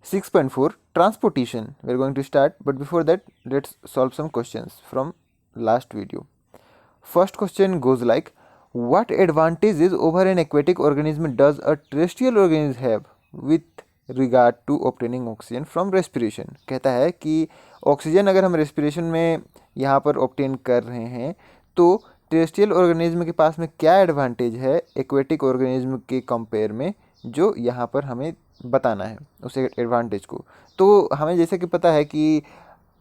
6.4 transportation. We are going to start, but before that, let's solve some questions from last video. First question goes like, what advantages over an aquatic organism does a terrestrial organism have with regard to obtaining oxygen from respiration? कहता है कि oxygen अगर हम respiration में यहाँ पर obtain कर रहे हैं तो टेरेस्ट्रियल ऑर्गेनिज्म के पास में क्या एडवांटेज है एक्वेटिक ऑर्गेनिज्म के कंपेयर में, जो यहाँ पर हमें बताना है उस एडवांटेज को। तो हमें जैसे कि पता है कि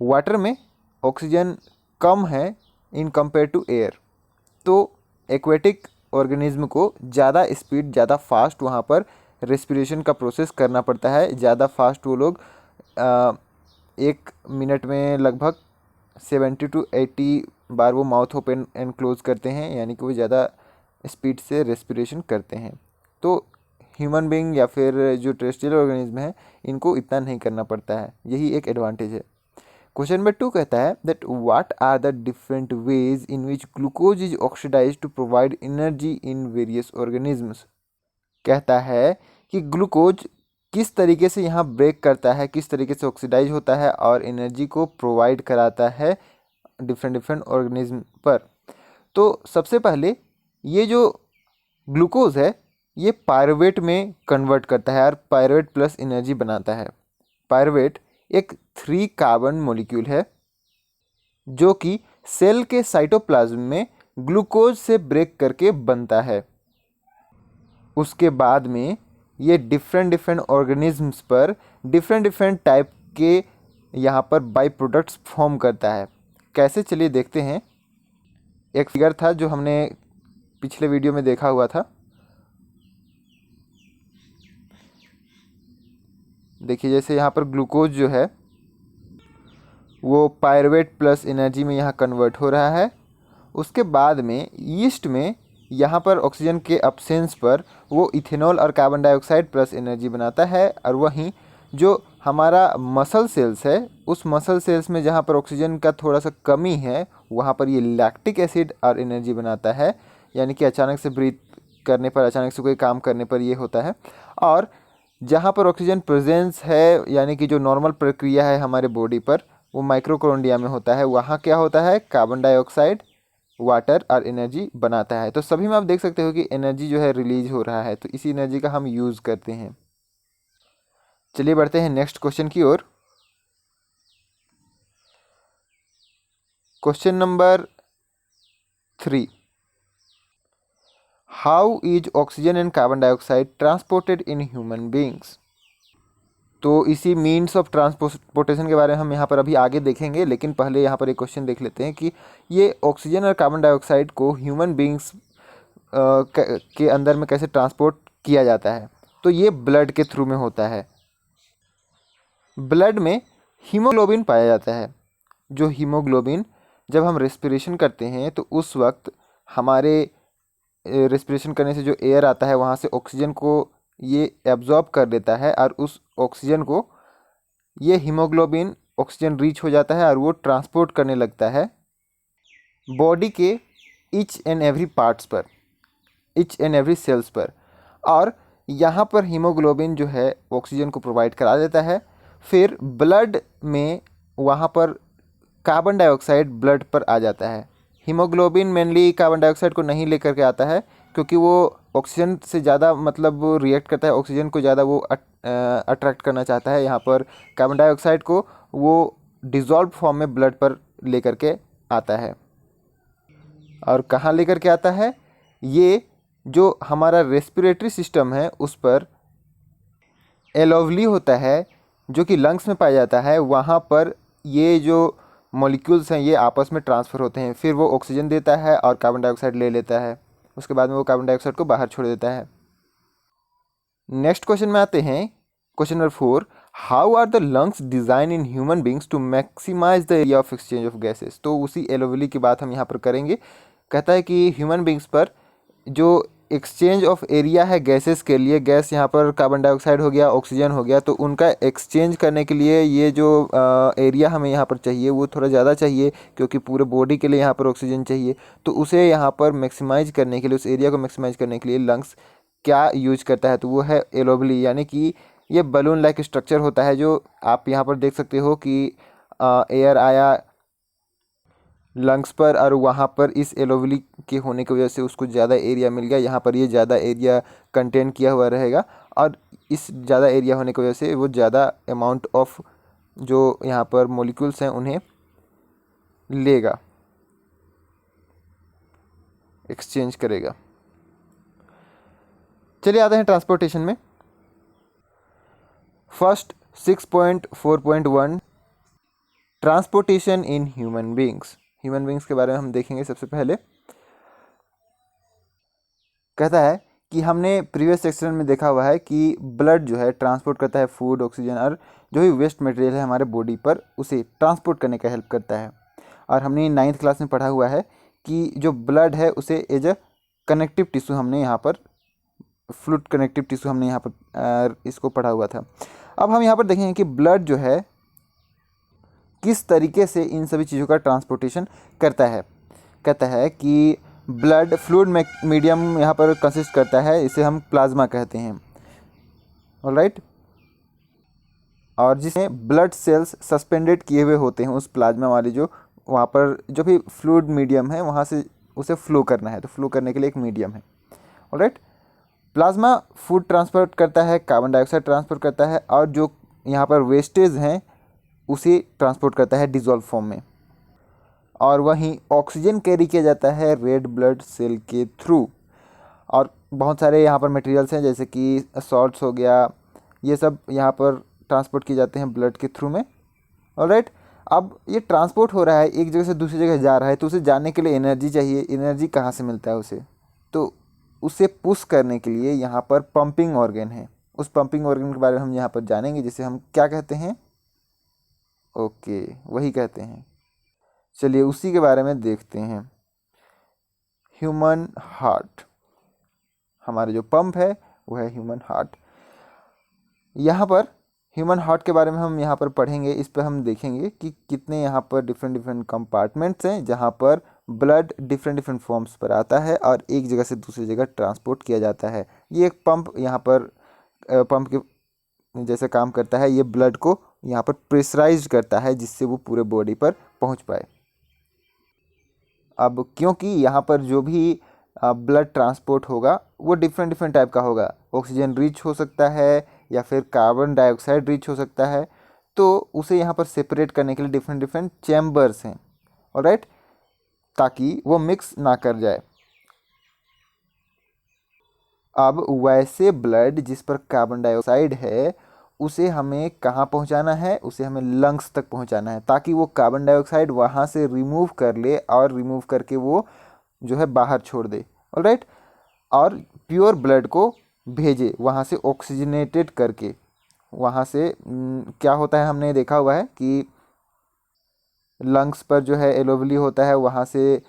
वाटर में ऑक्सीजन कम है इन कंपेयर टू एयर, तो एक्वेटिक ऑर्गेनिज्म को ज़्यादा स्पीड, ज़्यादा फास्ट वहाँ पर रेस्पिरेशन का प्रोसेस करना पड़ता है। ज़्यादा फास्ट वो लोग 1 मिनट में लगभग 70 to 80 बार वो माउथ ओपन एंड क्लोज करते हैं, यानी कि वो ज़्यादा स्पीड से रेस्पिरेशन करते हैं। तो ह्यूमन बीइंग या फिर जो टेरेस्ट्रियल ऑर्गेनिज्म है इनको इतना नहीं करना पड़ता है, यही एक एडवांटेज है। क्वेश्चन नंबर 2 कहता है that what are the different ways in which glucose is oxidise to provide energy in various organisms. कहता है कि ग्लूकोज किस तरीके से यहाँ ब्रेक करता है, किस तरीके से ऑक्सीडाइज होता है और एनर्जी को प्रोवाइड कराता है डिफरेंट ऑर्गेनिज्म पर। तो सबसे पहले ये जो ग्लूकोज है ये पायरुवेट में कन्वर्ट करता है और पायरुवेट प्लस एनर्जी बनाता है। पायरुवेट एक 3 कार्बन मॉलिक्यूल है जो कि सेल के साइटोप्लाज्म में ग्लूकोज से ब्रेक करके बनता है। उसके बाद में ये डिफरेंट ऑर्गेनिजम्स पर डिफरेंट टाइप के यहाँ पर बाई प्रोडक्ट्स फॉर्म करता है। कैसे, चलिए देखते हैं। एक फिगर था जो हमने पिछले वीडियो में देखा हुआ था। देखिए जैसे यहाँ पर ग्लूकोज जो है वो पायरुवेट प्लस एनर्जी में यहाँ कन्वर्ट हो रहा है। उसके बाद में ईस्ट में यहाँ पर ऑक्सीजन के अब्सेंस पर वो इथेनॉल और कार्बन डाइऑक्साइड प्लस एनर्जी बनाता है। और वहीं जो हमारा मसल सेल्स है उस मसल सेल्स में जहाँ पर ऑक्सीजन का थोड़ा सा कमी है वहाँ पर ये लैक्टिक एसिड और एनर्जी बनाता है, यानी कि अचानक से ब्रीथ करने पर, अचानक से कोई काम करने पर ये होता है। और जहाँ पर ऑक्सीजन प्रेजेंस है, यानी कि जो नॉर्मल प्रक्रिया है हमारे बॉडी पर, वो माइक्रोकोन्ड्रिया में होता है। वहाँ क्या होता है, कार्बन डाइऑक्साइड, वाटर और एनर्जी बनाता है। तो सभी में आप देख सकते हो कि एनर्जी जो है रिलीज हो रहा है, तो इसी एनर्जी का हम यूज़ करते हैं। चलिए बढ़ते हैं नेक्स्ट क्वेश्चन की ओर। Question number 3, how is oxygen and carbon dioxide transported in human beings. तो इसी मीन्स ऑफ ट्रांसपोर्टेशन के बारे में हम यहाँ पर अभी आगे देखेंगे, लेकिन पहले यहाँ पर एक क्वेश्चन देख लेते हैं कि ये ऑक्सीजन और कार्बन डाइऑक्साइड को ह्यूमन बींग्स के अंदर में कैसे ट्रांसपोर्ट किया जाता है। तो ये ब्लड के थ्रू में होता है। ब्लड में हीमोग्लोबिन पाया जाता है। जो हीमोग्लोबिन जब हम रेस्पिरेशन करते हैं तो उस वक्त हमारे रेस्पिरेशन करने से जो एयर आता है वहाँ से ऑक्सीजन को ये एब्जॉर्ब कर लेता है और उस ऑक्सीजन को ये हीमोग्लोबिन ऑक्सीजन रीच हो जाता है और वो ट्रांसपोर्ट करने लगता है बॉडी के ईच एंड एवरी पार्ट्स पर, ईच एंड एवरी सेल्स पर। और यहाँ पर हीमोग्लोबिन जो है ऑक्सीजन को प्रोवाइड करा देता है। फिर ब्लड में वहाँ पर कार्बन डाइऑक्साइड ब्लड पर आ जाता है। हीमोग्लोबिन मेनली कार्बन डाइऑक्साइड को नहीं लेकर के आता है क्योंकि वो ऑक्सीजन से ज़्यादा मतलब रिएक्ट करता है, ऑक्सीजन को ज़्यादा वो अट्रैक्ट करना चाहता है। यहाँ पर कार्बन डाइऑक्साइड को वो डिज़ोल्व फॉर्म में ब्लड पर लेकर के आता है। और कहाँ लेकर के आता है, ये जो हमारा रेस्पिरेटरी सिस्टम है उस पर एलोवली होता है जो कि लंग्स में पाया जाता है। वहाँ पर ये जो मॉलिक्यूल्स हैं ये आपस में ट्रांसफ़र होते हैं। फिर वो ऑक्सीजन देता है और कार्बन डाइऑक्साइड ले लेता है। उसके बाद में वो कार्बन डाइऑक्साइड को बाहर छोड़ देता है। नेक्स्ट क्वेश्चन में आते हैं। Question number 4, how are the lungs design in human beings to maximise the area of exchange of gases. तो उसी एलोवेली की बात हम यहाँ पर करेंगे। कहता है कि ह्यूमन बींग्स पर जो एक्सचेंज ऑफ एरिया है गैसेस के लिए, गैस यहाँ पर कार्बन डाइऑक्साइड हो गया, ऑक्सीजन हो गया, तो उनका एक्सचेंज करने के लिए ये जो एरिया हमें यहाँ पर चाहिए वो थोड़ा ज़्यादा चाहिए क्योंकि पूरे बॉडी के लिए यहाँ पर ऑक्सीजन चाहिए। तो उसे यहाँ पर मैक्सिमाइज करने के लिए, उस एरिया को मैक्सिमाइज करने के लिए लंग्स क्या यूज करता है, तो वो है एलोवेली, यानी कि ये बलून लाइक स्ट्रक्चर होता है, जो आप यहाँ पर देख सकते हो कि एयर आया लंग्स पर और वहाँ पर इस एलोवेली के होने की वजह से उसको ज़्यादा एरिया मिल गया। यहाँ पर ये ज़्यादा एरिया कंटेन किया हुआ रहेगा और इस ज़्यादा एरिया होने की वजह से वो ज़्यादा अमाउंट ऑफ जो यहाँ पर मॉलिक्यूल्स हैं उन्हें लेगा, एक्सचेंज करेगा। चलिए आते हैं ट्रांसपोर्टेशन में। फर्स्ट 6.4.1 ट्रांसपोर्टेशन इन ह्यूमन बींग्स। ह्यूमन बींग्स के बारे में हम देखेंगे। सबसे पहले कहता है कि हमने प्रीवियस सेक्शन में देखा हुआ है कि ब्लड जो है ट्रांसपोर्ट करता है फूड, ऑक्सीजन और जो भी वेस्ट मटेरियल है हमारे बॉडी पर उसे ट्रांसपोर्ट करने का हेल्प करता है। और हमने 9th क्लास में पढ़ा हुआ है कि जो ब्लड है उसे एज अ कनेक्टिव टिश्यू हमने यहाँ पर फ्लूइड कनेक्टिव टिश्यू हमने यहाँ पर इसको पढ़ा हुआ था। अब हम यहाँ पर देखेंगे कि ब्लड जो है किस तरीके से इन सभी चीज़ों का ट्रांसपोर्टेशन करता है। कहता है कि ब्लड फ्लूइड मीडियम यहाँ पर कंसिस्ट करता है, इसे हम प्लाज्मा कहते हैं। ऑलराइट। और जिसमें ब्लड सेल्स सस्पेंडेड किए हुए होते हैं उस प्लाज्मा वाली जो वहाँ पर जो भी फ्लूइड मीडियम है वहाँ से उसे फ्लो करना है, तो फ्लो करने के लिए एक मीडियम है। ऑलराइट। प्लाज्मा फूड ट्रांसपोर्ट करता है, कार्बन डाइऑक्साइड ट्रांसपोर्ट करता है और जो यहाँ पर वेस्टेज हैं उसे ट्रांसपोर्ट करता है डिज़ोल्व फॉर्म में। और वहीं ऑक्सीजन कैरी किया जाता है रेड ब्लड सेल के थ्रू। और बहुत सारे यहाँ पर मटेरियल्स हैं जैसे कि सॉल्ट्स हो गया, ये सब यहाँ पर ट्रांसपोर्ट किए जाते हैं ब्लड के थ्रू में। ऑलराइट। अब ये ट्रांसपोर्ट हो रहा है, एक जगह से दूसरी जगह जा रहा है, तो उसे जाने के लिए एनर्जी चाहिए। एनर्जी कहाँ से मिलता है उसे? तो उसे पुश करने के लिए यहाँ पर पंपिंग ऑर्गन है। उस पंपिंग ऑर्गन के बारे में हम यहाँ पर जानेंगे, जिसे हम क्या कहते हैं? ओके, वही कहते हैं। चलिए उसी के बारे में देखते हैं। ह्यूमन हार्ट, हमारे जो पंप है वो है ह्यूमन हार्ट। यहाँ पर ह्यूमन हार्ट के बारे में हम यहाँ पर पढ़ेंगे। इस पर हम देखेंगे कि कितने यहाँ पर डिफरेंट कंपार्टमेंट्स हैं जहाँ पर ब्लड डिफरेंट फॉर्म्स पर आता है और एक जगह से दूसरी जगह ट्रांसपोर्ट किया जाता है। ये एक पंप यहाँ पर पंप के जैसे काम करता है। ये ब्लड को यहाँ पर प्रेशराइज करता है जिससे वो पूरे बॉडी पर पहुँच पाए। अब क्योंकि यहाँ पर जो भी ब्लड ट्रांसपोर्ट होगा वो डिफरेंट टाइप का होगा। ऑक्सीजन रिच हो सकता है या फिर कार्बन डाइऑक्साइड रिच हो सकता है, तो उसे यहाँ पर सेपरेट करने के लिए डिफरेंट चैम्बर्स हैं। ऑलराइट, ताकि वो मिक्स ना कर जाए। अब वैसे ब्लड जिस पर कार्बन डाइऑक्साइड है उसे हमें कहाँ पहुँचाना है? उसे हमें लंग्स तक पहुँचाना है, ताकि वो कार्बन डाइऑक्साइड वहाँ से रिमूव कर ले और रिमूव करके वो जो है बाहर छोड़ दे। ऑलराइट। और प्योर ब्लड को भेजे वहाँ से ऑक्सीजनेटेड करके। वहाँ से क्या होता है, हमने देखा हुआ है कि लंग्स पर जो है एलोवेली होता है, वहाँ से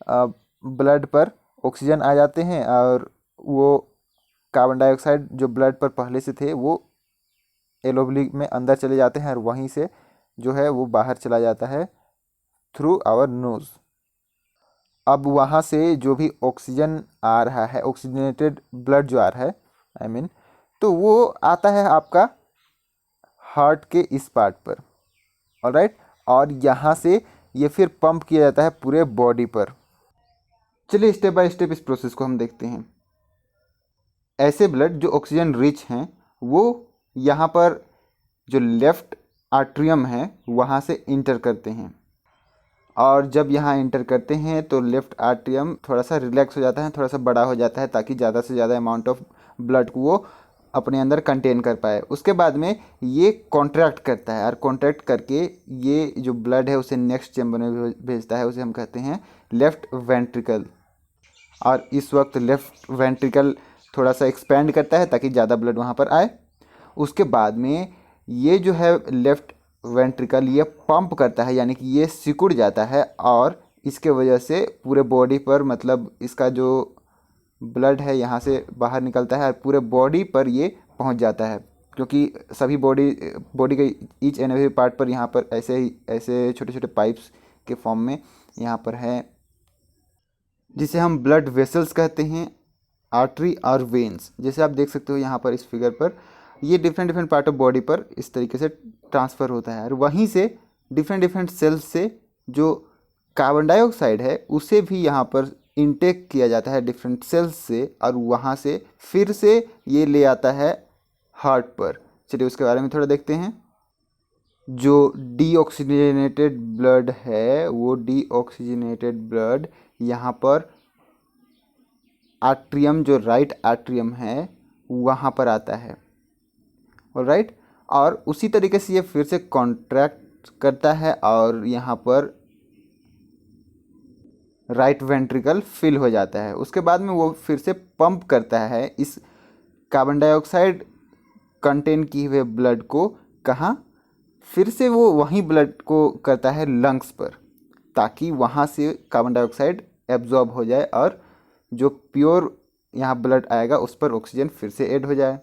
ब्लड पर ऑक्सीजन आ जाते हैं और वो कार्बन डाइऑक्साइड जो ब्लड पर पहले से थे वो एलोवेली में अंदर चले जाते हैं और वहीं से जो है वो बाहर चला जाता है थ्रू आवर नोज़। अब वहाँ से जो भी ऑक्सीजन आ रहा है, ऑक्सीजनेटेड ब्लड जो आ रहा है आई मीन, तो वो आता है आपका हार्ट के इस पार्ट पर। ऑलराइट। और यहाँ से ये फिर पंप किया जाता है पूरे बॉडी पर। चलिए स्टेप बाय स्टेप इस प्रोसेस को हम देखते हैं। ऐसे ब्लड जो ऑक्सीजन रिच हैं वो यहाँ पर जो लेफ़्ट आर्ट्रियम है वहाँ से इंटर करते हैं। और जब यहाँ इंटर करते हैं तो लेफ़्ट आर्ट्रियम थोड़ा सा रिलैक्स हो जाता है, थोड़ा सा बड़ा हो जाता है, ताकि ज़्यादा से ज़्यादा अमाउंट ऑफ ब्लड को वो अपने अंदर कंटेन कर पाए। उसके बाद में ये कॉन्ट्रैक्ट करता है और कॉन्ट्रैक्ट करके ये जो ब्लड है उसे नेक्स्ट चैम्बर में भेजता है। उसे हम कहते हैं लेफ़्ट वेंट्रिकल। और इस वक्त लेफ़्ट वेंट्रिकल थोड़ा सा एक्सपेंड करता है ताकि ज़्यादा ब्लड वहाँ पर आए। उसके बाद में ये जो है लेफ़्ट वेंट्रिकल ये पंप करता है, यानी कि ये सिकुड़ जाता है और इसके वजह से पूरे बॉडी पर, मतलब इसका जो ब्लड है यहाँ से बाहर निकलता है और पूरे बॉडी पर ये पहुँच जाता है। क्योंकि सभी बॉडी के ईच एंड एवरी पार्ट पर यहाँ पर ऐसे छोटे छोटे पाइप्स के फॉर्म में यहाँ पर है, जिसे हम ब्लड वेसल्स कहते हैं, आर्टरी और वेन्स। जैसे आप देख सकते हो यहाँ पर इस फिगर पर ये different different part of body पर इस तरीके से ट्रांसफ़र होता है, और वहीं से डिफरेंट डिफरेंट सेल्स से जो कार्बन डाइऑक्साइड है उसे भी यहाँ पर इनटेक किया जाता है डिफरेंट सेल्स से, और वहाँ से फिर से ये ले आता है हार्ट पर। चलिए उसके बारे में थोड़ा देखते हैं। जो डीऑक्सीजनेटेड ब्लड है वो डीऑक्सीजनेटेड ब्लड यहाँ पर आर्ट्रियम, जो राइट आर्ट्रियम है वहाँ पर आता है, ऑलराइट। और उसी तरीके से ये फिर से कॉन्ट्रैक्ट करता है और यहाँ पर राइट वेंट्रिकल फिल हो जाता है। उसके बाद में वो फिर से पंप करता है इस कार्बन डाइऑक्साइड कंटेन किए हुए ब्लड को, कहाँ, फिर से वो वहीं ब्लड को करता है लंग्स पर, ताकि वहाँ से कार्बन डाइऑक्साइड एब्जॉर्ब हो जाए और जो प्योर यहाँ ब्लड आएगा उस पर ऑक्सीजन फिर से ऐड हो जाए,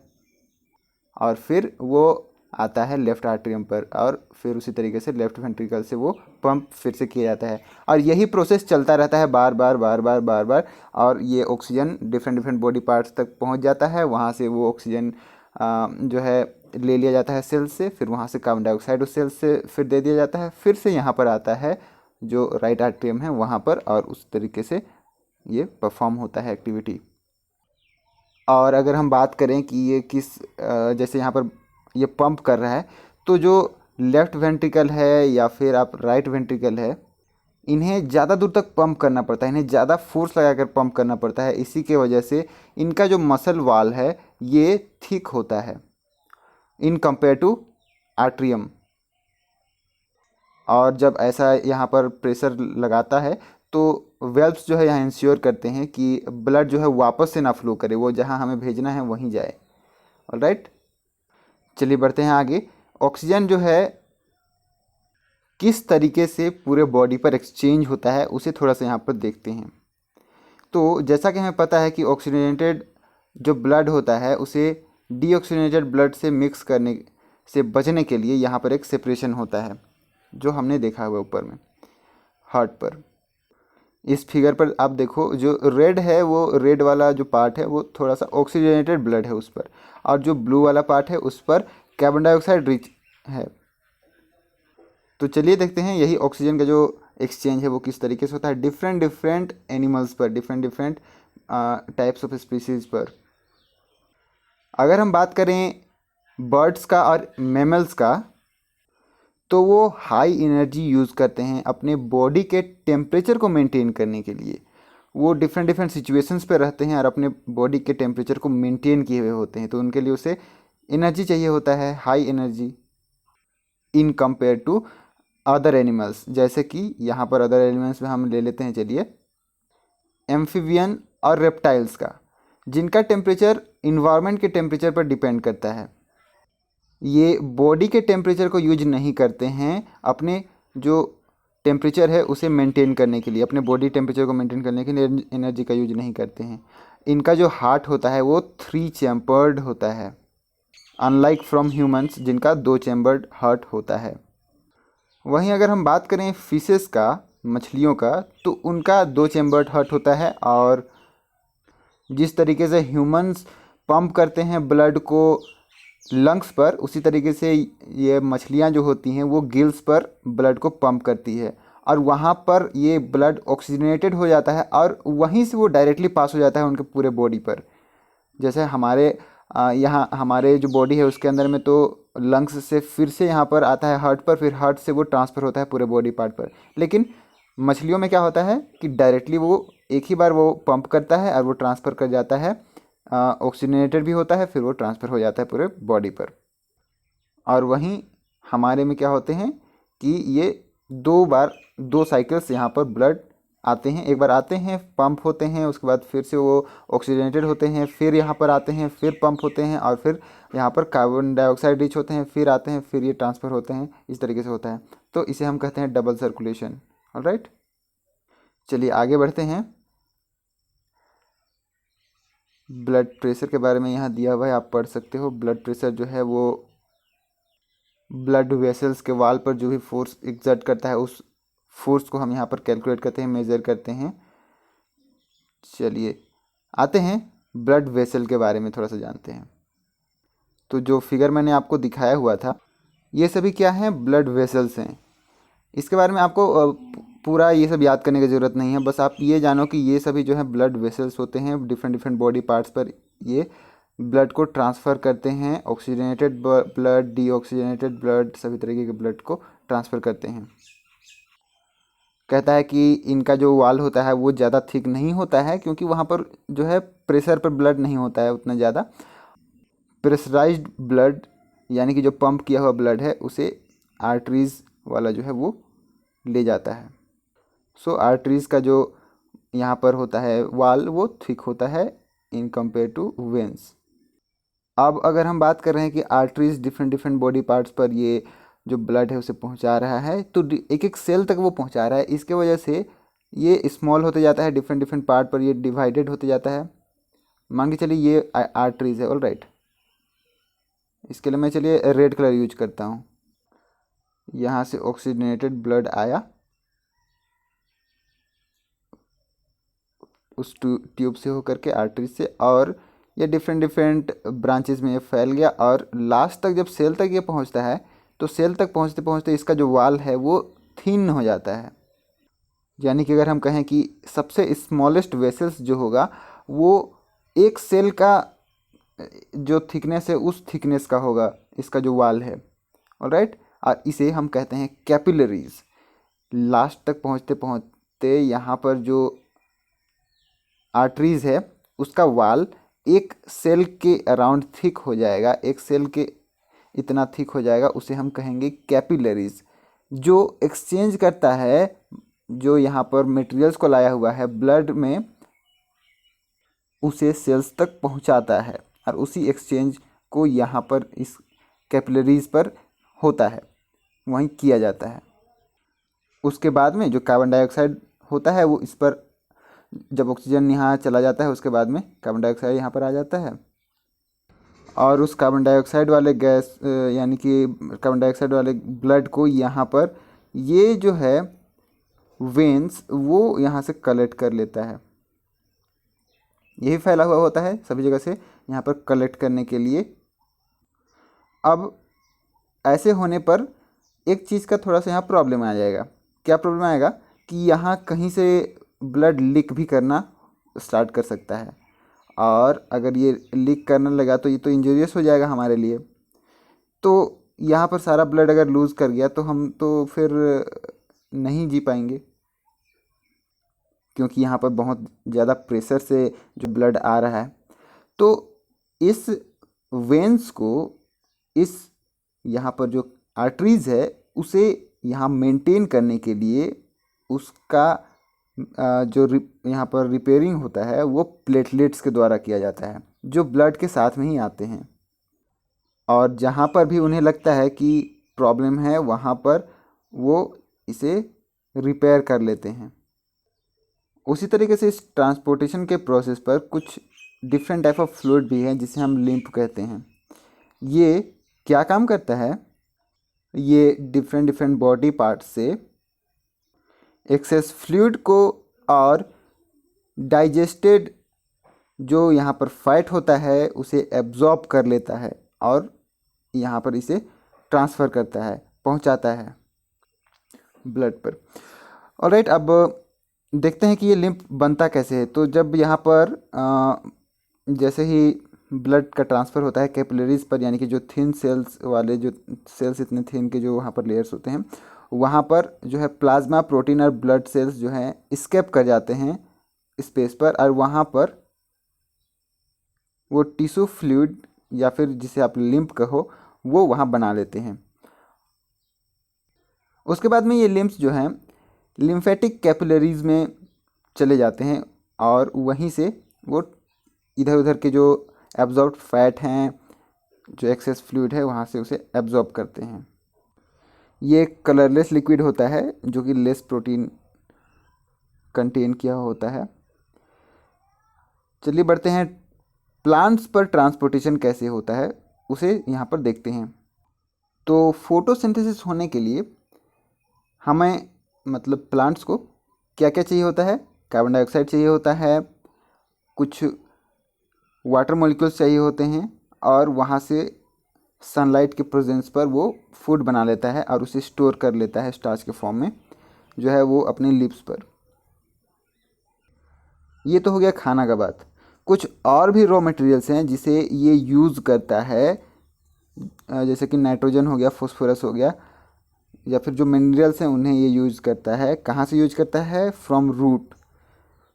और फिर वो आता है लेफ़्ट आर्ट्रियम पर, और फिर उसी तरीके से लेफ़्ट वेंट्रिकल से वो पंप फिर से किया जाता है। और यही प्रोसेस चलता रहता है बार बार बार बार बार बार, और ये oxygen different different body parts तक पहुंच जाता है। वहाँ से वो ऑक्सीजन जो है ले लिया जाता है सेल से, फिर वहाँ से कार्बन डाइऑक्साइड उस सेल से फिर दे दिया जाता है, फिर से यहाँ पर आता है जो राइट आर्ट्रियम है वहाँ पर, और उस तरीके से ये परफॉर्म होता है एक्टिविटी। और अगर हम बात करें कि ये किस जैसे यहाँ पर ये पंप कर रहा है, तो जो लेफ़्ट वेंट्रिकल है या फिर आप राइट वेंट्रिकल है, इन्हें ज़्यादा दूर तक पंप करना पड़ता है, इन्हें ज़्यादा फोर्स लगाकर पंप करना पड़ता है। इसी के वजह से इनका जो मसल वाल है ये थिक होता है इन कंपेयर टू आर्ट्रियम। और जब ऐसा यहाँ पर प्रेशर लगाता है तो वेल्व्स जो है यहाँ इंश्योर करते हैं कि ब्लड जो है वापस से ना फ्लो करे, वो जहाँ हमें भेजना है वहीं जाए, ऑलराइट। चलिए बढ़ते हैं आगे। ऑक्सीजन जो है किस तरीके से पूरे बॉडी पर एक्सचेंज होता है उसे थोड़ा सा यहाँ पर देखते हैं। तो जैसा कि हमें पता है कि ऑक्सीजनेटेड जो ब्लड होता है उसे डीऑक्सीजनेटेड ब्लड से मिक्स करने से बचने के लिए यहाँ पर एक सेपरेशन होता है, जो हमने देखा हुआ ऊपर में हार्ट पर। इस फिगर पर आप देखो, जो रेड है वो रेड वाला जो पार्ट है वो थोड़ा सा ऑक्सीजनेटेड ब्लड है उस पर, और जो ब्लू वाला पार्ट है उस पर कार्बन डाइऑक्साइड रिच है। तो चलिए देखते हैं यही ऑक्सीजन का जो एक्सचेंज है वो किस तरीके से होता है डिफरेंट डिफरेंट एनिमल्स पर, different different types of species पर। अगर हम बात करें बर्ड्स का और मैमल्स का, तो वो हाई एनर्जी यूज़ करते हैं अपने बॉडी के टेम्परेचर को मेंटेन करने के लिए। वो डिफरेंट डिफरेंट सिचुएशंस पे रहते हैं और अपने बॉडी के टेम्परेचर को मेंटेन किए हुए होते हैं, तो उनके लिए उसे एनर्जी चाहिए होता है, high energy, in compare to other animals. जैसे कि यहाँ पर अदर एनिमल्स में हम ले लेते हैं, चलिए, एम्फीबियन और रेप्टाइल्स का, जिनका टेम्परेचर इन्वायरमेंट के टेम्परेचर पर डिपेंड करता है। ये बॉडी के टेम्परेचर को यूज नहीं करते हैं अपने जो टेम्परेचर है उसे मेंटेन करने के लिए, अपने बॉडी टेम्परेचर को मेंटेन करने के लिए एनर्जी का यूज नहीं करते हैं। इनका जो हार्ट होता है वो 3 चैम्बर्ड होता है, अनलाइक फ्रॉम ह्यूमंस जिनका 2 चैम्बर्ड हार्ट होता है। वहीं अगर हम बात करें फिशेस का, मछलियों का, तो उनका 2 चैम्बर्ड हार्ट होता है। और जिस तरीके से ह्यूमंस पंप करते हैं ब्लड को लंग्स पर, उसी तरीके से ये मछलियां जो होती हैं वो गिल्स पर ब्लड को पंप करती है, और वहाँ पर ये ब्लड ऑक्सीजनेटेड हो जाता है और वहीं से वो डायरेक्टली पास हो जाता है उनके पूरे बॉडी पर। जैसे हमारे यहाँ हमारे जो बॉडी है उसके अंदर में तो लंग्स से फिर से यहाँ पर आता है हार्ट पर, फिर हार्ट से वो ट्रांसफ़र होता है पूरे बॉडी पार्ट पर। लेकिन मछलियों में क्या होता है कि डायरेक्टली वो एक ही बार वो पंप करता है और वो ट्रांसफ़र कर जाता है, ऑक्सीजनेटेड भी होता है, फिर वो ट्रांसफ़र हो जाता है पूरे बॉडी पर। और वहीं हमारे में क्या होते हैं कि ये 2 बार 2 साइकिल्स यहाँ पर ब्लड आते हैं, एक बार आते हैं पंप होते हैं, उसके बाद फिर से वो ऑक्सीजनेटेड होते हैं, फिर यहाँ पर आते हैं, फिर पंप होते हैं, और फिर यहाँ पर कार्बन डाइऑक्साइड रिच होते हैं, फिर आते हैं, फिर ये ट्रांसफ़र होते हैं, इस तरीके से होता है। तो इसे हम कहते हैं डबल सर्कुलेशन, ऑलराइट। चलिए आगे बढ़ते हैं। ब्लड प्रेशर के बारे में यहाँ दिया हुआ है, आप पढ़ सकते हो। ब्लड प्रेशर जो है वो ब्लड वेसल्स के वाल पर जो भी फोर्स एक्सर्ट करता है उस फोर्स को हम यहाँ पर कैलकुलेट करते हैं, मेज़र करते हैं। चलिए आते हैं ब्लड वेसल के बारे में थोड़ा सा जानते हैं। तो जो फिगर मैंने आपको दिखाया हुआ था, ये सभी क्या हैं, ब्लड वेसल्स हैं। इसके बारे में आपको पूरा ये सब याद करने की ज़रूरत नहीं है, बस आप ये जानो कि ये सभी जो है ब्लड वेसल्स होते हैं, डिफरेंट डिफरेंट बॉडी पार्ट्स पर ये ब्लड को ट्रांसफ़र करते हैं। ऑक्सीजनेटेड ब्लड, डीऑक्सीजनेटेड ब्लड, सभी तरीके के ब्लड को ट्रांसफ़र करते हैं। कहता है कि इनका जो वाल होता है वो ज़्यादा थिक नहीं होता है, क्योंकि वहाँ पर जो है प्रेशर पर ब्लड नहीं होता है उतना ज़्यादा। प्रेशराइज्ड ब्लड यानी कि जो पंप किया हुआ ब्लड है उसे आर्टरीज़ वाला जो है वो ले जाता है। सो आर्टरीज़ का जो यहाँ पर होता है वाल वो थिक होता है इन कंपेयर टू वेंस। अब अगर हम बात कर रहे हैं कि arteries different different body parts पर ये जो ब्लड है उसे पहुंचा रहा है, तो एक एक सेल तक वो पहुंचा रहा है। इसके वजह से ये स्मॉल होते जाता है, डिफरेंट डिफरेंट पार्ट पर ये डिवाइडेड होते जाता है। मान के चलिए ये आर्टरीज है, ऑल राइट। इसके लिए मैं चलिए रेड कलर यूज करता हूँ। यहाँ से ऑक्सीजनेटेड ब्लड आया, उस ट्यूब से होकर के आर्टरी से, और ये डिफरेंट डिफरेंट ब्रांचेस में फैल गया, और लास्ट तक जब सेल तक ये पहुंचता है तो सेल तक पहुंचते पहुंचते इसका जो वाल है वो थिन हो जाता है। यानी कि अगर हम कहें कि सबसे स्मॉलेस्ट वेसल्स जो होगा वो एक सेल का जो थिकनेस है उस थिकनेस का होगा इसका जो वाल है, ऑलराइट। और इसे हम कहते हैं कैपिलरीज। लास्ट तक पहुंचते पहुंचते यहाँ पर जो आर्टरीज है उसका वाल एक सेल के अराउंड थिक हो जाएगा, एक सेल के इतना थिक हो जाएगा, उसे हम कहेंगे कैपिलरीज। जो एक्सचेंज करता है, जो यहाँ पर मटेरियल्स को लाया हुआ है ब्लड में, उसे सेल्स तक पहुँचाता है, और उसी एक्सचेंज को यहाँ पर इस कैपिलरीज पर होता है, वहीं किया जाता है। उसके बाद में जो कार्बन डाइऑक्साइड होता है वो इस पर, जब ऑक्सीजन यहाँ चला जाता है उसके बाद में कार्बन डाइऑक्साइड यहाँ पर आ जाता है, और उस कार्बन डाइऑक्साइड वाले गैस यानी कि कार्बन डाइऑक्साइड वाले ब्लड को यहाँ पर ये जो है वेन्स वो यहाँ से कलेक्ट कर लेता है। यही फैला हुआ होता है सभी जगह से यहाँ पर कलेक्ट करने के लिए। अब ऐसे होने पर एक चीज़ का थोड़ा सा यहाँ प्रॉब्लम आ जाएगा। क्या प्रॉब्लम आएगा कि यहाँ कहीं से ब्लड लीक भी करना स्टार्ट कर सकता है, और अगर ये लीक करने लगा तो ये तो इंजूरियस हो जाएगा हमारे लिए। तो यहाँ पर सारा ब्लड अगर लूज़ कर गया तो हम तो फिर नहीं जी पाएंगे, क्योंकि यहाँ पर बहुत ज़्यादा प्रेशर से जो ब्लड आ रहा है। तो इस वेंस को, इस यहाँ पर जो आर्टरीज है उसे यहाँ मेंटेन करने के लिए उसका जो यहाँ पर रिपेयरिंग होता है वो प्लेटलेट्स के द्वारा किया जाता है, जो ब्लड के साथ में ही आते हैं। और जहाँ पर भी उन्हें लगता है कि प्रॉब्लम है वहाँ पर वो इसे रिपेयर कर लेते हैं। उसी तरीके से इस ट्रांसपोर्टेशन के प्रोसेस पर कुछ डिफरेंट टाइप ऑफ फ्लूइड भी हैं जिसे हम लिम्फ कहते हैं। ये क्या काम करता है, ये डिफरेंट डिफरेंट बॉडी पार्ट से एक्सेस फ्लूइड को और डाइजेस्टेड जो यहाँ पर फैट होता है उसे एब्जॉर्ब कर लेता है, और यहाँ पर इसे ट्रांसफ़र करता है, पहुँचाता है ब्लड पर। ऑलराइट, अब देखते हैं कि ये लिम्फ बनता कैसे है। तो जब यहाँ पर जैसे ही ब्लड का ट्रांसफ़र होता है कैपिलरीज पर, यानी कि जो थिन सेल्स वाले, जो सेल्स इतने थिन के जो वहाँ पर लेयर्स होते हैं, वहाँ पर जो है प्लाज्मा, प्रोटीन और ब्लड सेल्स जो हैं स्केप कर जाते हैं स्पेस पर, और वहाँ पर वो टिश्यू फ्लूइड या फिर जिसे आप लिम्फ कहो वो वहाँ बना लेते हैं। उसके बाद में ये लिम्फ्स जो हैं लिम्फेटिक कैपिलरीज में चले जाते हैं, और वहीं से वो इधर उधर के जो एब्जॉर्ब फैट हैं, जो एक्सेस फ्लूइड है, वहाँ से उसे एब्जॉर्ब करते हैं। ये कलरलेस लिक्विड होता है जो कि लेस प्रोटीन कंटेन किया होता है। चलिए बढ़ते हैं, प्लांट्स पर ट्रांसपोर्टेशन कैसे होता है उसे यहाँ पर देखते हैं। तो फोटोसिंथेसिस होने के लिए हमें, मतलब प्लांट्स को क्या क्या चाहिए होता है, कार्बन डाइऑक्साइड चाहिए होता है, कुछ वाटर मॉलिक्यूल्स चाहिए होते हैं, और वहाँ से सनलाइट के प्रेजेंस पर वो फूड बना लेता है और उसे स्टोर कर लेता है स्टार्च के फॉर्म में, जो है वो अपने लिप्स पर। ये तो हो गया खाना का बात। कुछ और भी रॉ मटेरियल्स हैं जिसे ये यूज़ करता है, जैसे कि नाइट्रोजन हो गया, फॉस्फोरस हो गया, या फिर जो मिनरल्स हैं उन्हें ये यूज़ करता है। कहाँ से यूज़ करता है? From root.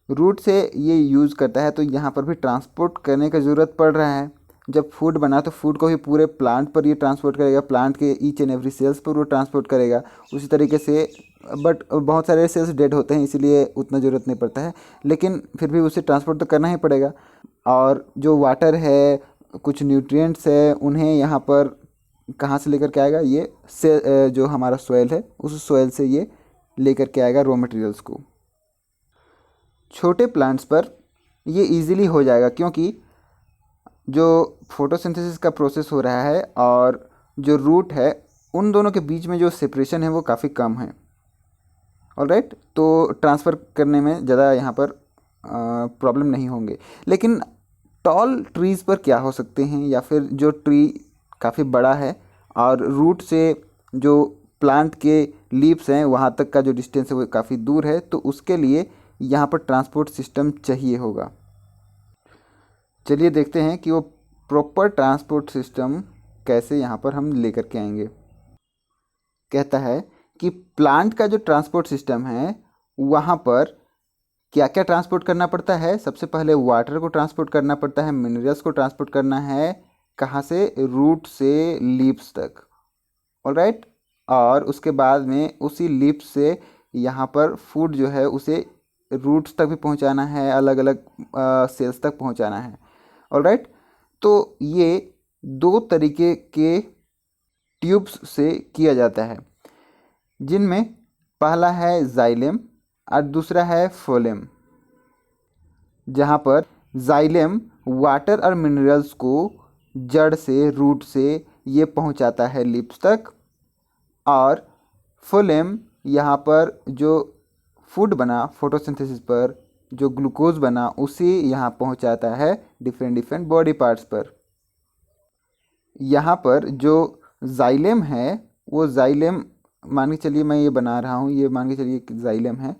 रूट से ये यूज़ करता है, तो यहाँ पर भी ट्रांसपोर्ट करने का ज़रूरत पड़ रहा है। जब फूड बना तो फूड को भी पूरे प्लांट पर ये ट्रांसपोर्ट करेगा, प्लांट के ईच एंड एवरी सेल्स पर वो ट्रांसपोर्ट करेगा उसी तरीके से। बट बहुत सारे सेल्स डेड होते हैं इसीलिए उतना ज़रूरत नहीं पड़ता है, लेकिन फिर भी उसे ट्रांसपोर्ट तो करना ही पड़ेगा। और जो वाटर है, कुछ न्यूट्रिएंट्स है, उन्हें यहाँ पर कहाँ से लेकर के आएगा? ये से जो हमारा सॉइल है उस सॉइल से ये लेकर के आएगा रॉ मटेरियल्स को। छोटे प्लांट्स पर ये इजीली हो जाएगा क्योंकि जो फोटोसिंथेसिस का प्रोसेस हो रहा है और जो रूट है, उन दोनों के बीच में जो सेपरेशन है वो काफ़ी कम है। ऑलराइट, तो ट्रांसफ़र करने में ज़्यादा यहाँ पर प्रॉब्लम नहीं होंगे। लेकिन टॉल ट्रीज़ पर क्या हो सकते हैं, या फिर जो ट्री काफ़ी बड़ा है और रूट से जो प्लांट के लीव्स हैं वहाँ तक का जो डिस्टेंस है वो काफ़ी दूर है, तो उसके लिए यहाँ पर ट्रांसपोर्ट सिस्टम चाहिए होगा। चलिए देखते हैं कि वो प्रॉपर ट्रांसपोर्ट सिस्टम कैसे यहाँ पर हम लेकर के आएंगे। कहता है कि प्लांट का जो ट्रांसपोर्ट सिस्टम है वहाँ पर क्या क्या ट्रांसपोर्ट करना पड़ता है? सबसे पहले वाटर को ट्रांसपोर्ट करना पड़ता है, मिनरल्स को ट्रांसपोर्ट करना है। कहाँ से? रूट से लीव्स तक। ऑलराइट, और उसके बाद में उसी लीव्स से यहाँ पर फूड जो है उसे रूट्स तक भी पहुँचाना है, अलग अलग सेल्स तक पहुँचाना है। ऑलराइट, तो ये दो तरीके के ट्यूब्स से किया जाता है, जिनमें पहला है जाइलेम और दूसरा है फोलेम। जहाँ पर जाइलेम वाटर और मिनरल्स को जड़ से, रूट से ये पहुँचाता है लिप्स तक, और फोलेम यहाँ पर जो फूड बना फोटोसिंथेसिस पर, जो ग्लूकोज बना, उसे यहाँ पहुँचाता है डिफरेंट डिफरेंट बॉडी पार्ट्स पर। यहाँ पर जो जाइलेम है वो जाइलेम, मान के चलिए मैं ये बना रहा हूँ, ये मान के चलिए जाइलेम है,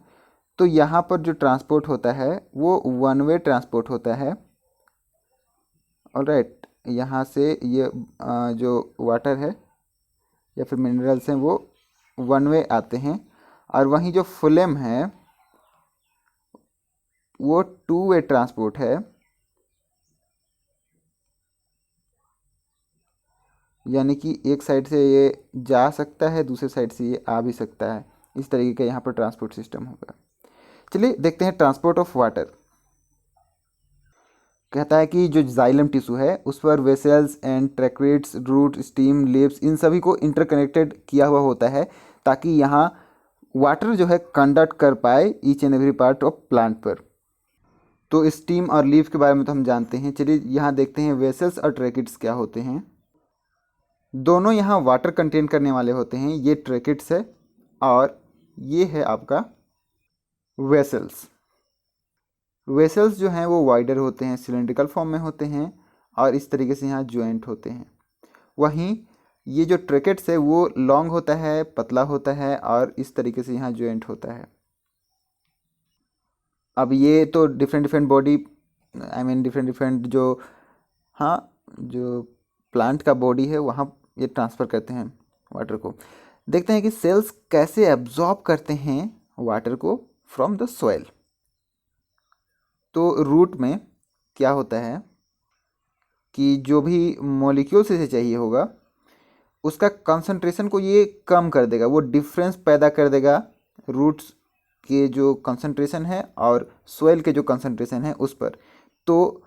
तो यहाँ पर जो ट्रांसपोर्ट होता है वो वन वे ट्रांसपोर्ट होता है। ऑलराइट, यहाँ से ये जो वाटर है या फिर मिनरल्स हैं वो वन वे आते हैं, और वहीं जो फ्लेम है वो टू वे ट्रांसपोर्ट है, यानी कि एक साइड से ये जा सकता है, दूसरे साइड से ये आ भी सकता है। इस तरीके का यहाँ पर ट्रांसपोर्ट सिस्टम होगा। चलिए देखते हैं ट्रांसपोर्ट ऑफ वाटर। कहता है कि जो जाइलम टिश्यू है उस पर vessels and tracheids, root, stem, leaves, इन सभी को इंटरकनेक्टेड किया हुआ होता है ताकि यहाँ वाटर जो है कंडक्ट कर पाए each and every part of plant पर। तो स्टीम और लीफ के बारे में तो हम जानते हैं। चलिए यहाँ देखते हैं वेसल्स और ट्रैकेट्स क्या होते हैं। दोनों यहाँ वाटर कंटेन करने वाले होते हैं। ये ट्रैकेट्स है और ये है आपका वेसल्स। वेसल्स जो हैं वो वाइडर होते हैं, सिलेंड्रिकल फॉर्म में होते हैं और इस तरीके से यहाँ ज्वाइंट होते हैं। वहीं ये जो ट्रैकेट्स है वो लॉन्ग होता है, पतला होता है और इस तरीके से यहाँ ज्वाइंट होता है। अब ये तो different different body, I mean different different जो, हाँ, जो प्लांट का बॉडी है वहाँ ये ट्रांसफ़र करते हैं वाटर को। देखते हैं कि सेल्स कैसे एब्जॉर्ब करते हैं वाटर को फ्रॉम द सॉइल। तो रूट में क्या होता है कि जो भी मॉलिक्यूल्स इसे चाहिए होगा उसका कंसंट्रेशन को ये कम कर देगा, वो डिफरेंस पैदा कर देगा रूट्स के जो कंसंट्रेशन है और सॉइल के जो कंसंट्रेशन है उस पर। तो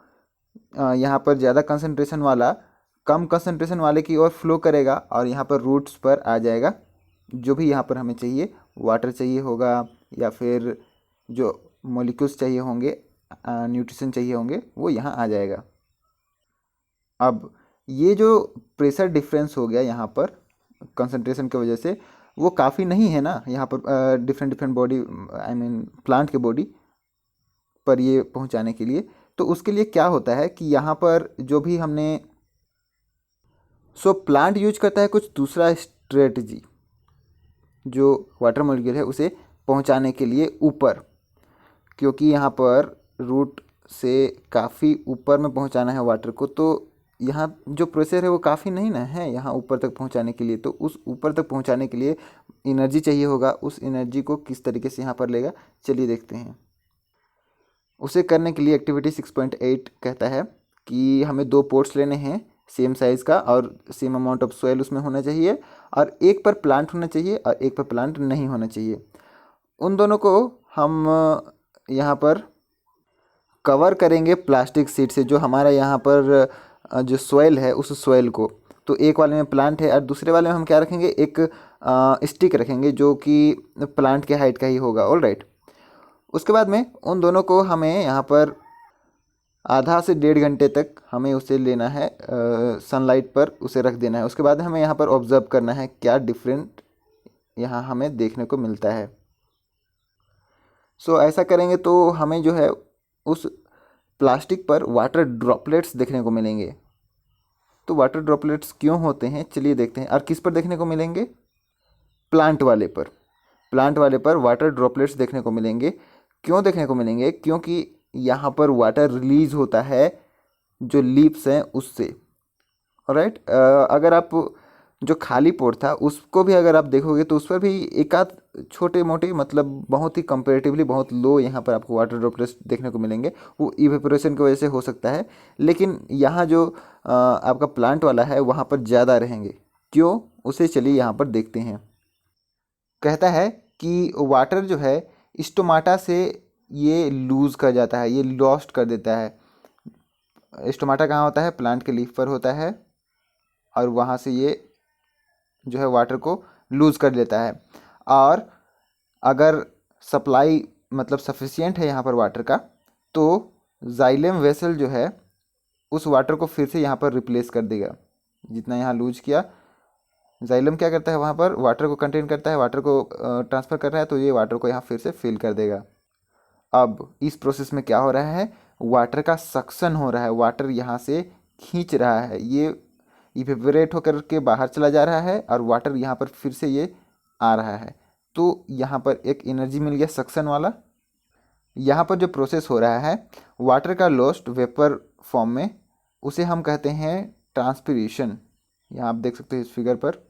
यहाँ पर ज़्यादा कंसंट्रेशन वाला कम कंसंट्रेशन वाले की ओर फ्लो करेगा और यहाँ पर रूट्स पर आ जाएगा जो भी यहाँ पर हमें चाहिए, वाटर चाहिए होगा या फिर जो मॉलिक्यूल्स चाहिए होंगे, न्यूट्रिशन चाहिए होंगे, वो यहाँ आ जाएगा। अब ये जो प्रेशर डिफरेंस हो गया यहाँ पर कंसंट्रेशन की वजह से, वो काफ़ी नहीं है ना यहाँ पर different different body, I mean plant के बॉडी पर ये पहुँचाने के लिए। तो उसके लिए क्या होता है कि यहाँ पर जो भी हमने सो प्लांट यूज करता है कुछ दूसरा स्ट्रेटजी, जो वाटर मॉलिक्यूल है उसे पहुंचाने के लिए ऊपर, क्योंकि यहाँ पर रूट से काफ़ी ऊपर में पहुंचाना है वाटर को, तो यहाँ जो प्रेशर है वो काफ़ी नहीं ना है यहाँ ऊपर तक पहुंचाने के लिए। तो उस ऊपर तक पहुंचाने के लिए एनर्जी चाहिए होगा, उस एनर्जी को किस तरीके से यहाँ पर लेगा चलिए देखते हैं। उसे करने के लिए एक्टिविटी 6.8 कहता है कि हमें 2 पोर्ट्स लेने हैं सेम साइज़ का और सेम अमाउंट ऑफ सॉइल उसमें होना चाहिए, और एक पर प्लांट होना चाहिए और एक पर प्लांट नहीं होना चाहिए। उन दोनों को हम यहाँ पर कवर करेंगे प्लास्टिक शीट से, जो हमारा यहाँ पर जो सॉइल है उस सॉइल को। तो एक वाले में प्लांट है और दूसरे वाले में हम क्या रखेंगे, एक स्टिक रखेंगे जो कि प्लांट के हाइट का ही होगा। ऑल राइट, उसके बाद में उन दोनों को हमें यहाँ पर आधा से 1.5 घंटे तक हमें उसे लेना है, सनलाइट पर उसे रख देना है। उसके बाद हमें यहाँ पर ऑब्जर्व करना है क्या डिफरेंट यहाँ हमें देखने को मिलता है। सो ऐसा करेंगे तो हमें जो है उस प्लास्टिक पर वाटर ड्रॉपलेट्स देखने को मिलेंगे। तो वाटर ड्रॉपलेट्स क्यों होते हैं चलिए देखते हैं। और किस पर देखने को मिलेंगे, प्लांट वाले पर। प्लांट वाले पर वाटर ड्रॉपलेट्स देखने को मिलेंगे। क्यों देखने को मिलेंगे, क्योंकि यहाँ पर वाटर रिलीज होता है जो लीव्स हैं उससे। ऑलराइट, अगर आप जो खाली पोर्ट था उसको भी अगर आप देखोगे तो उस पर भी एक आध छोटे मोटे, मतलब बहुत ही कंपेरेटिवली बहुत लो यहाँ पर आपको वाटर ड्रॉपलेट्स देखने को मिलेंगे। वो इवेपोरेशन की वजह से हो सकता है, लेकिन यहाँ जो आपका प्लांट वाला है वहाँ पर ज़्यादा रहेंगे। क्यों, उसे चलिए यहाँ पर देखते हैं। कहता है कि वाटर जो है स्टोमाटा से ये लूज़ कर जाता है, ये लॉस्ट कर देता है। स्टोमाटा कहाँ होता है, प्लांट के लीफ पर होता है, और वहाँ से ये जो है वाटर को लूज़ कर लेता है। और अगर सप्लाई मतलब सफिशिएंट है यहाँ पर वाटर का, तो जाइलम वेसल जो है उस वाटर को फिर से यहाँ पर रिप्लेस कर देगा। जितना यहाँ लूज किया, जाइलम क्या करता है, वहाँ पर वाटर को कंटेन करता है, वाटर को ट्रांसफ़र कर रहा है, तो ये वाटर को यहाँ फिर से फिल कर देगा। अब इस प्रोसेस में क्या हो रहा है, वाटर का सक्शन हो रहा है, वाटर यहाँ से खींच रहा है, ये इवेपोरेट होकर के बाहर चला जा रहा है और वाटर यहाँ पर फिर से ये आ रहा है। तो यहाँ पर एक एनर्जी मिल गया सक्शन वाला। यहाँ पर जो प्रोसेस हो रहा है वाटर का लॉस्ट वेपर फॉर्म में, उसे हम कहते हैं ट्रांसपिरेशन। यहाँ आप देख सकते हैं इस फिगर पर,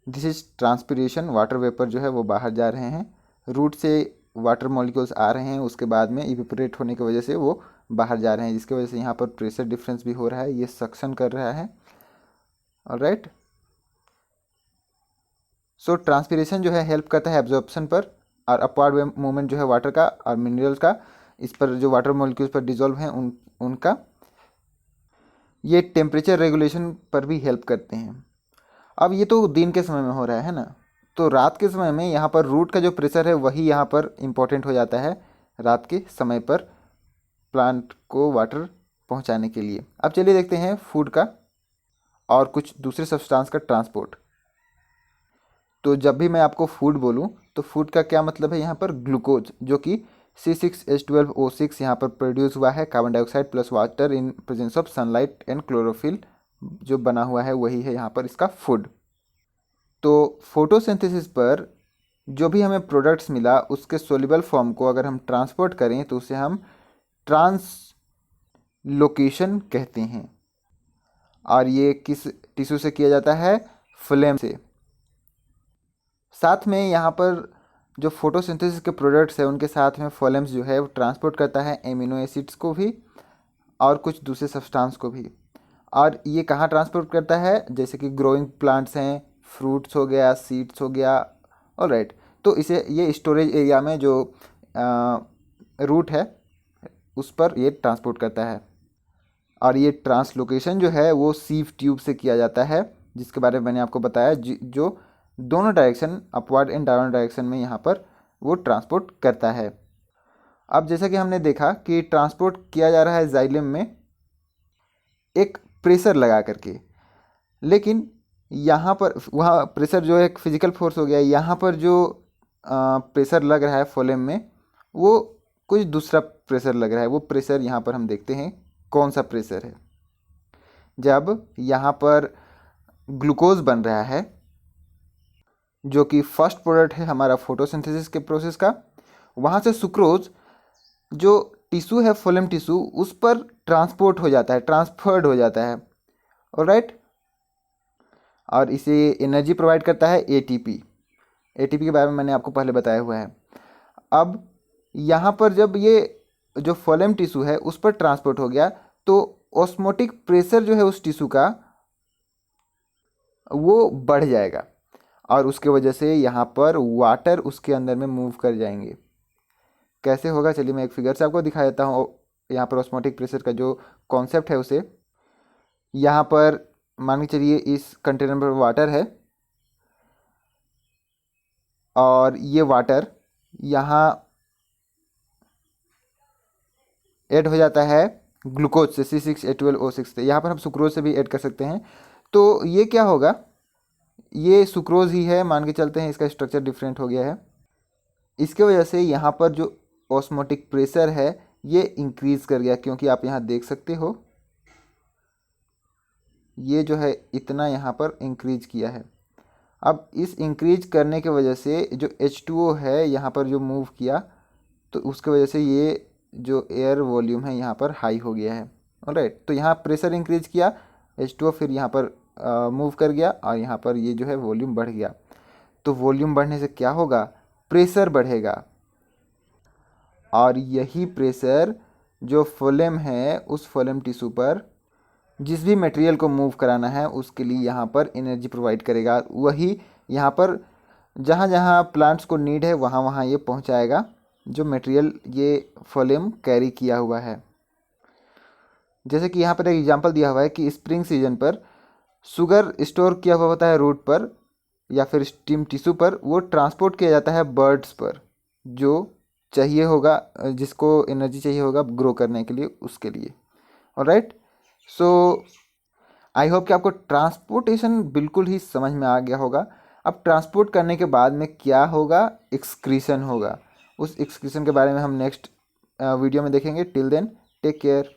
this is transpiration. Water vapour जो है वो बाहर जा रहे हैं, रूट से वाटर मॉलिक्यूल्स आ रहे हैं, उसके बाद में इवेपोरेट होने की वजह से वो बाहर जा रहे हैं, जिसकी वजह से यहाँ पर प्रेशर डिफरेंस भी हो रहा है, ये सक्शन कर रहा है। ऑलराइट, सो ट्रांसपिरेशन जो है हेल्प करता है एब्जॉर्प्शन पर, और अपवर्ड मूवमेंट जो है वाटर का और मिनरल्स का, इस पर जो वाटर मॉलिक्यूल्स पर डिजोल्व हैं उनका, ये टेम्परेचर रेगुलेशन पर भी हेल्प करते हैं। अब ये तो दिन के समय में हो रहा है ना, तो रात के समय में यहाँ पर रूट का जो प्रेशर है वही यहाँ पर इम्पोर्टेंट हो जाता है रात के समय पर प्लांट को वाटर पहुँचाने के लिए। अब चलिए देखते हैं फूड का और कुछ दूसरे सब्सटेंस का ट्रांसपोर्ट। तो जब भी मैं आपको फूड बोलूँ तो फूड का क्या मतलब है, यहाँ पर ग्लूकोज जो कि C6H12O6 यहाँ पर प्रोड्यूस हुआ है, carbon dioxide plus water in presence of sunlight and chlorophyll जो बना हुआ है वही है यहाँ पर इसका फूड। तो फोटोसिंथेसिस पर जो भी हमें प्रोडक्ट्स मिला उसके सोल्यूबल फॉर्म को अगर हम ट्रांसपोर्ट करें तो उसे हम ट्रांसलोकेशन कहते हैं। और ये किस टिश्यू से किया जाता है, फ्लेम से। साथ में यहाँ पर जो फोटोसिंथेसिस के प्रोडक्ट्स हैं उनके साथ में फ्लेम्स जो है वो ट्रांसपोर्ट करता है एमिनो एसिड्स को भी और कुछ दूसरे सब्सटेंस को भी। और ये कहाँ ट्रांसपोर्ट करता है, जैसे कि ग्रोइंग प्लांट्स हैं, फ्रूट्स हो गया, सीड्स हो गया। ऑलराइट, तो इसे ये स्टोरेज एरिया में जो रूट है उस पर ये ट्रांसपोर्ट करता है। और ये ट्रांसलोकेशन जो है वो सीव ट्यूब से किया जाता है, जिसके बारे में मैंने आपको बताया, जो दोनों direction upward and downward direction में यहाँ पर वो ट्रांसपोर्ट करता है। अब जैसा कि हमने देखा कि ट्रांसपोर्ट किया जा रहा है जाइलम में एक प्रेशर लगा करके, लेकिन यहाँ पर वहाँ प्रेशर जो एक फिजिकल फोर्स हो गया, यहाँ पर जो प्रेशर लग रहा है फ्लोएम में वो कुछ दूसरा प्रेशर लग रहा है। वो प्रेशर यहाँ पर हम देखते हैं कौन सा प्रेशर है। जब यहाँ पर ग्लूकोज बन रहा है, जो कि फर्स्ट प्रोडक्ट है हमारा फोटोसिंथेसिस के प्रोसेस का। वहाँ से सुक्रोज जो टिश्यू है, फ्लोएम टिश्यू, उस पर ट्रांसपोर्ट हो जाता है, ट्रांसफर्ड हो जाता है। ऑलराइट, और इसे एनर्जी प्रोवाइड करता है एटीपी। एटीपी के बारे में मैंने आपको पहले बताया हुआ है। अब यहाँ पर जब ये जो फ्लोएम टिश्यू है उस पर ट्रांसपोर्ट हो गया, तो ऑस्मोटिक प्रेशर जो है उस टिश्यू का वो बढ़ जाएगा, और उसके वजह से यहाँ पर वाटर उसके अंदर में मूव कर जाएंगे। कैसे होगा, चलिए मैं एक फिगर से आपको दिखा देता हूँ। यहाँ पर ऑस्मोटिक प्रेशर का जो कॉन्सेप्ट है उसे, यहाँ पर मान के चलिए इस कंटेनर पर वाटर है, और ये वाटर यहाँ ऐड हो जाता है ग्लूकोज से, C6H12O6 से। यहाँ पर हम सुक्रोज से भी ऐड कर सकते हैं। तो ये क्या होगा, ये सुक्रोज ही है, मान के चलते हैं इसका स्ट्रक्चर डिफरेंट हो गया है। इसके वजह से यहाँ पर जो ऑस्मोटिक प्रेशर है ये इंक्रीज़ कर गया, क्योंकि आप यहाँ देख सकते हो ये जो है इतना यहाँ पर इंक्रीज किया है। अब इस इंक्रीज करने के वजह से जो H2O है यहाँ पर जो मूव किया, तो उसके वजह से ये जो एयर वॉल्यूम है यहाँ पर हाई हो गया है। ऑलराइट, तो यहाँ प्रेशर इंक्रीज किया, H2O फिर यहाँ पर मूव कर गया, और यहाँ पर ये जो है वॉल्यूम बढ़ गया। तो वॉल्यूम बढ़ने से क्या होगा, प्रेशर बढ़ेगा, और यही प्रेशर जो फ्लोएम है उस फ्लोएम टिश्यू पर जिस भी मटेरियल को मूव कराना है उसके लिए यहाँ पर एनर्जी प्रोवाइड करेगा। वही यहाँ पर जहाँ जहाँ प्लांट्स को नीड है वहाँ वहाँ ये पहुँचाएगा जो मटेरियल ये फ्लोएम कैरी किया हुआ है। जैसे कि यहाँ पर एक एग्जांपल दिया हुआ है कि स्प्रिंग सीजन पर शुगर स्टोर किया हुआ होता है रूट पर या फिर स्टीम टिश्यू पर, वो ट्रांसपोर्ट किया जाता है बर्ड्स पर, जो चाहिए होगा, जिसको एनर्जी चाहिए होगा ग्रो करने के लिए, उसके लिए। ऑलराइट, सो आई होप कि आपको ट्रांसपोर्टेशन बिल्कुल ही समझ में आ गया होगा। अब ट्रांसपोर्ट करने के बाद में क्या होगा, एक्सक्रीशन होगा। उस एक्सक्रीशन के बारे में हम नेक्स्ट वीडियो में देखेंगे। Till then take care.